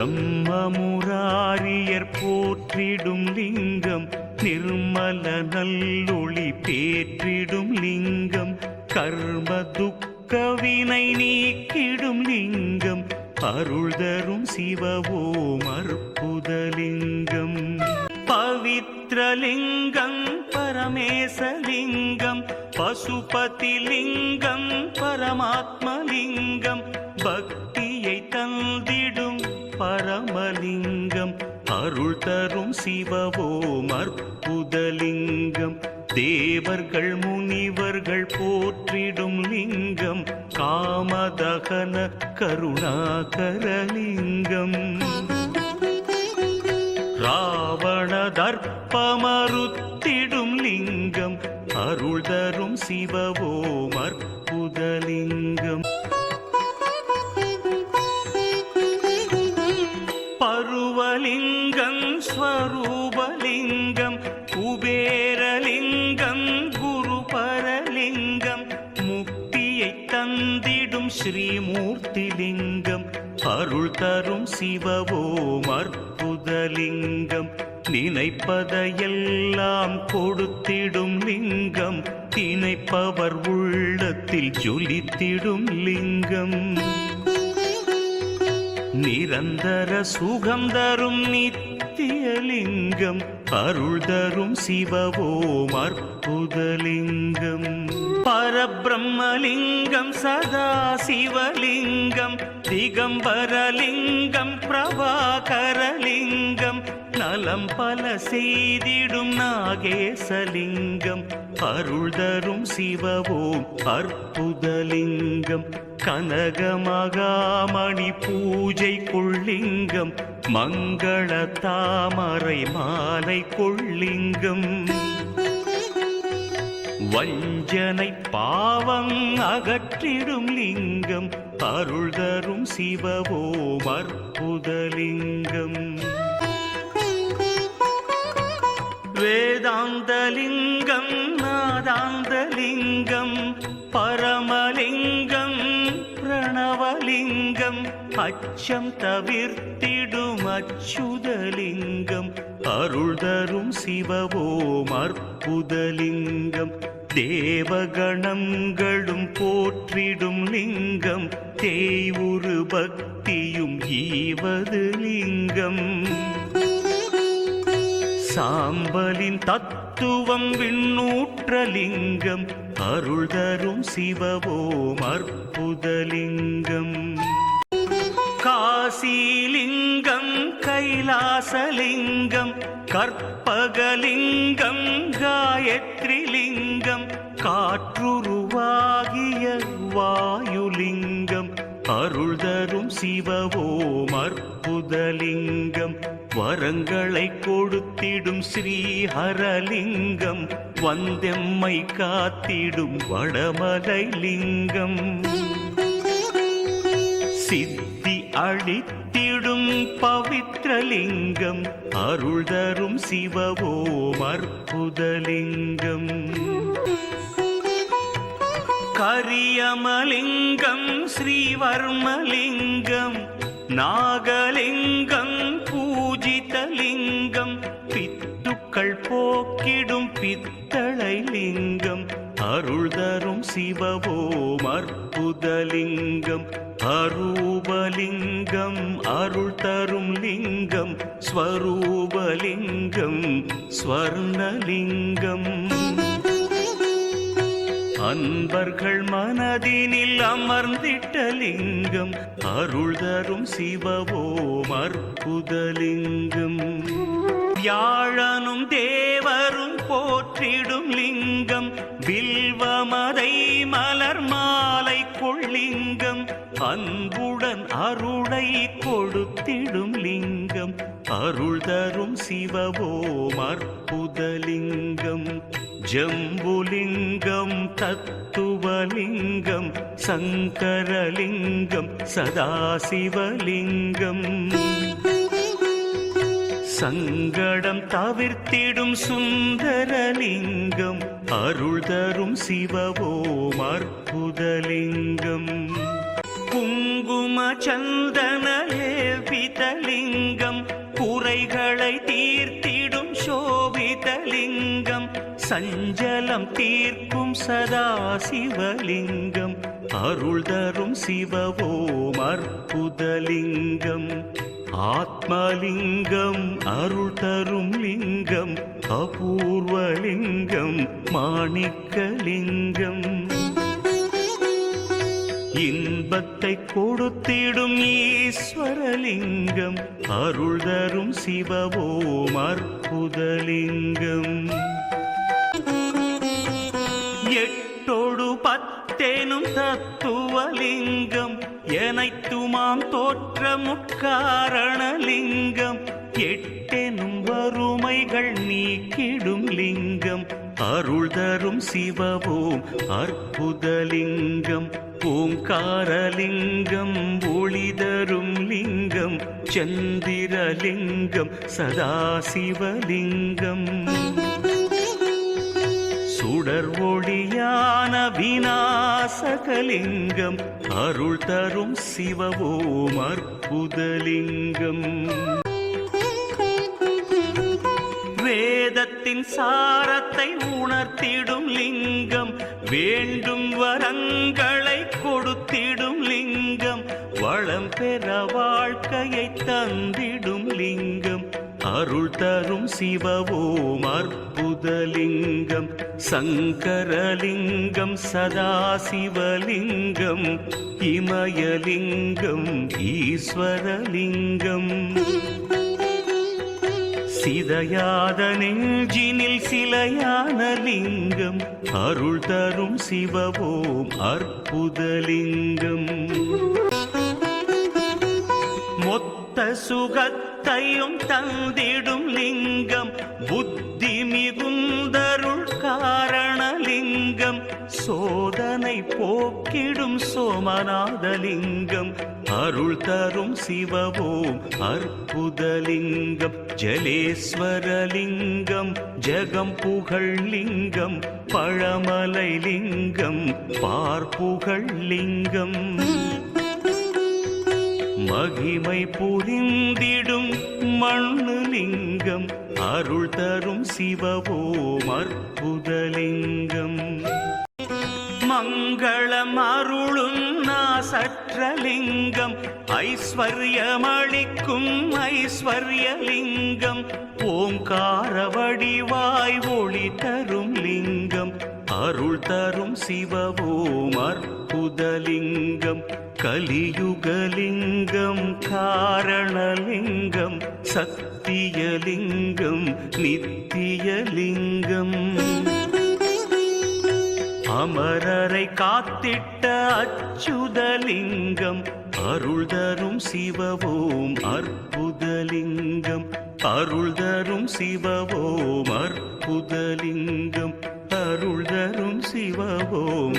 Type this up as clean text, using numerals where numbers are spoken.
பிரம்மமுராரியர் போற்றிடும் லிங்கம், நிர்மல நல்லொளி பேற்றிடும் லிங்கம், கர்ம துக்கவினை நீக்கிடும் லிங்கம், அருள் தரும் சிவவோம் அற்புதலிங்கம். பவித்ரலிங்கம் பரமேசலிங்கம், பசுபதிலிங்கம் பரமாத்மலிங்கம், பக்தியை தந்திடும் பரமலிங்கம், அருள் தரும் சிவவோம் அற்புதலிங்கம். தேவர்கள் முனிவர்கள் போற்றிடும் லிங்கம், காமதகன கருணாகரலிங்கம், ராவண தர்ப்பமறுத்திடும் லிங்கம், அருள் தரும் சிவவோம் அற்புதலிங்கம். பருவலிங்கம் ஸ்வரூபலிங்கம், குபேரலிங்கம் குருபரலிங்கம், முக்தியை தந்திடும் ஸ்ரீமூர்த்திலிங்கம், அருள் தரும் சிவவோம் அற்புதலிங்கம். நினைப்பதையெல்லாம் கொடுத்திடும் லிங்கம், திணைப்பவர் உள்ளத்தில் ஜொலித்திடும் லிங்கம், நிரந்தர சுகம் தரும் நித்தியலிங்கம், அருள் தரும் சிவவோம் அற்புதலிங்கம். பரபிரம்மலிங்கம் சதாசிவலிங்கம், திகம்பரலிங்கம் பிரபாகரலிங்கம், நலம் பல செய்திடும் நாகேசலிங்கம், அருள் தரும் சிவவோம் அற்புதலிங்கம். கனகமகாமணி பூஜை கொள்ளிங்கம், மங்கள தாமரை மாலை கொள்ளிங்கம், வஞ்சனை பாவம் அகற்றிடும் லிங்கம், அருள் தரும் சிவவோம் அற்புதலிங்கம். வேதாந்தலிங்கம் நாதாந்தலிங்கம், பரமலிங்கம் பிரணவலிங்கம், அச்சம் தவிர்த்திடும் அச்சுதலிங்கம், அருள் தரும் சிவவோம் அற்புதலிங்கம். தேவகணங்களும் போற்றிடும் லிங்கம், தேய்வுரு பக்தியும் ஈவது லிங்கம், சாம்பலின் தத்துவம் விண்ணூற்றலிங்கம், அருள் தரும் சிவவோம் அற்புதலிங்கம். காசிலிங்கம் கைலாசலிங்கம், கற்பகலிங்கம் காயத்ரிலிங்கம், காற்றுருவாகிய வாயுலிங்கம், அருள் தரும் சிவவோம் அற்புதலிங்கம். வரங்களை கொடுத்திடும் ஸ்ரீஹரலிங்கம், வந்தெம்மை காத்திடும் வடமலை லிங்கம், சித்தி அளித்திடும் பவித்ரலிங்கம், அருள் தரும் சிவவோம் அற்புதலிங்கம். கரியமலிங்கம் ஸ்ரீவர்மலிங்கம், நாகலிங்கம் பூஜிதலிங்கம், பித்துக்கள் போக்கிடும் பித்தளை லிங்கம், அருள் தரும் சிவவோம் அற்புதலிங்கம். அரூபலிங்கம் அருள் தரும் லிங்கம், ஸ்வரூபலிங்கம் ஸ்வர்ணலிங்கம், அன்பர்கள் மனதினில் அமர்ந்திட்ட லிங்கம், அருள் தரும் சிவவோம் அற்புதலிங்கம். வியாழனும் தேவரும் போற்றிடும் லிங்கம், வில்வமதை மலர் மாலை கொள்ளிங்கம், அன்புடன் அருளை கொடுத்திடும் லிங்கம், அருள் தரும் சிவவோம் அற்புதலிங்கம். ஜம்புலிங்கம் தத்துவலிங்கம், சங்கரலிங்கம் சதாசிவலிங்கம், சங்கடம் தவிர்த்திடும் சுந்தரலிங்கம், அருள் தரும் சிவவோம் அற்புதலிங்கம். குங்குமலிங்கம் குங்கும சந்தன லேபிதலிங்கம் குறைகளை தீர்த்திடும் சோபிதலிங்கம் சஞ்சலம் தீர்க்கும் சதாசிவலிங்கம் அருள் தரும் சிவவோம் அற்புதலிங்கம் ஆத்மலிங்கம் அருள் தரும் லிங்கம் அபூர்வலிங்கம் மாணிக்கலிங்கம் இன்பத்தை கொடுத்திடும் ஈஸ்வரலிங்கம் அருள் தரும் சிவவோம் அற்புதலிங்கம் எட்டோடு பத்தேனும் தத்துவலிங்கம் எனைத்துமாம் தோற்ற முக்காரணலிங்கம் எட்டெனும் வறுமைகள் நீக்கிடும் லிங்கம் அருள் தரும் சிவவோம் அற்புதலிங்கம் ஓங்காரலிங்கம் ஒளி தரும் லிங்கம் சந்திரலிங்கம் சதாசிவலிங்கம் சுடர் ஒளியான விநாசகலிங்கம் அருள் தரும் சிவவோம் அற்புதலிங்கம் வேதத்தின் சாரத்தை உணர்த்திடும் லிங்கம் வேண்டும் வரங்களை கொடுத்திடும் லிங்கம் வளம் பெற வாழ்க்கையை தந்திடும் லிங்கம் அருள் தரும் சிவவோம் அற்புதலிங்கம் சங்கரலிங்கம் சதாசிவலிங்கம் இமயலிங்கம் ஈஸ்வரலிங்கம் சிதையாத நெஞ்சினில் சிலையான லிங்கம் அருள் தரும் சிவவோம் அற்புதலிங்கம் மொத்த சுகத்தையும் தந்திடும் லிங்கம் புத்தி மிகுந்தருள் காரணலிங்கம் சோதனை போக்கிடும் சோமநாதலிங்கம் அருள் தரும் சிவவோம் அற்புதலிங்கம் ஜலேஸ்வரலிங்கம் ஜகம் புகழ் லிங்கம் பழமலை லிங்கம் பார்ப்புகழ் லிங்கம் மகிமை புரிந்திடும் மண்ணு லிங்கம் அருள் தரும் சிவவோம் அற்புதலிங்கம் மங்களம் அருளும் நாசற்றலிங்கம் ஐஸ்வர்யமளிக்கும் ஐஸ்வர்யலிங்கம் ஓங்கார வடிவாய் ஒளி தரும் லிங்கம் அருள் தரும் சிவவோம் அற்புதலிங்கம் கலியுகலிங்கம் காரணலிங்கம் சத்தியலிங்கம் நித்தியலிங்கம் அமரரை காத்திட்ட அச்சுதலிங்கம் அருள் தரும் சிவவோம் அற்புதலிங்கம் அருள் தரும் சிவவோம் அற்புதலிங்கம் அருள் தரும் சிவவோம்